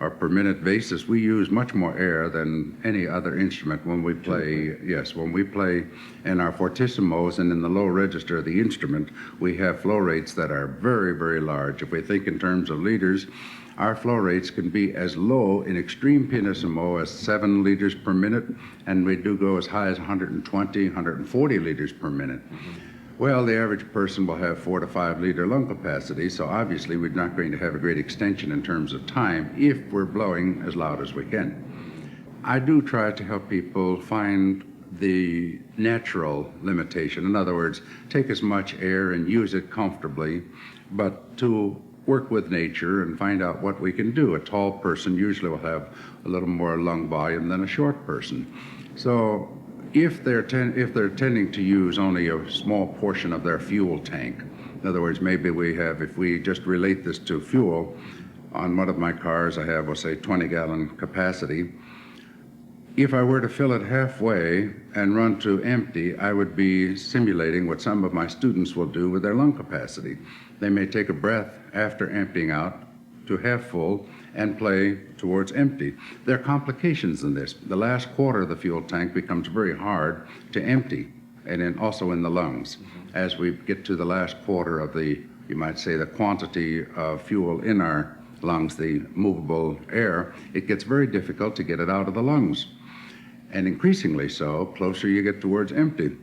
or per minute basis, we use much more air than any other instrument when we play. Yes, when we play in our fortissimos and in the low register of the instrument, we have flow rates that are very, very large. If we think in terms of liters, our flow rates can be as low in extreme pianissimo as 7 liters per minute, and we do go as high as 120, 140 liters per minute. Well, the average person will have 4 to 5 liter lung capacity, so obviously we're not going to have a great extension in terms of time if we're blowing as loud as we can. I do try to help people find the natural limitation. In other words, take as much air and use it comfortably, but to work with nature and find out what we can do. A tall person usually will have a little more lung volume than a short person. So if they're tending to use only a small portion of their fuel tank, in other words, maybe if we just relate this to fuel, on one of my cars I have, we'll say, 20-gallon capacity. If I were to fill it halfway and run to empty, I would be simulating what some of my students will do with their lung capacity. They may take a breath after emptying out to half full and play towards empty. There are complications in this. The last quarter of the fuel tank becomes very hard to empty, and then also in the lungs. As we get to the last quarter of you might say, the quantity of fuel in our lungs, the movable air, it gets very difficult to get it out of the lungs. And increasingly so, closer you get towards empty.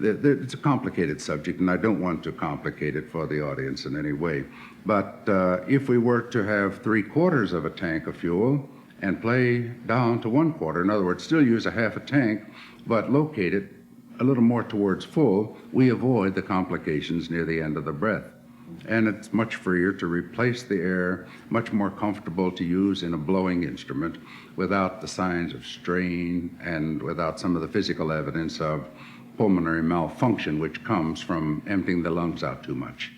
It's a complicated subject, and I don't want to complicate it for the audience in any way. But if we were to have 3/4 of a tank of fuel and play down to 1/4, in other words, still use a half a tank, but locate it a little more towards full, we avoid the complications near the end of the breath. And it's much freer to replace the air, much more comfortable to use in a blowing instrument without the signs of strain and without some of the physical evidence of pulmonary malfunction which comes from emptying the lungs out too much.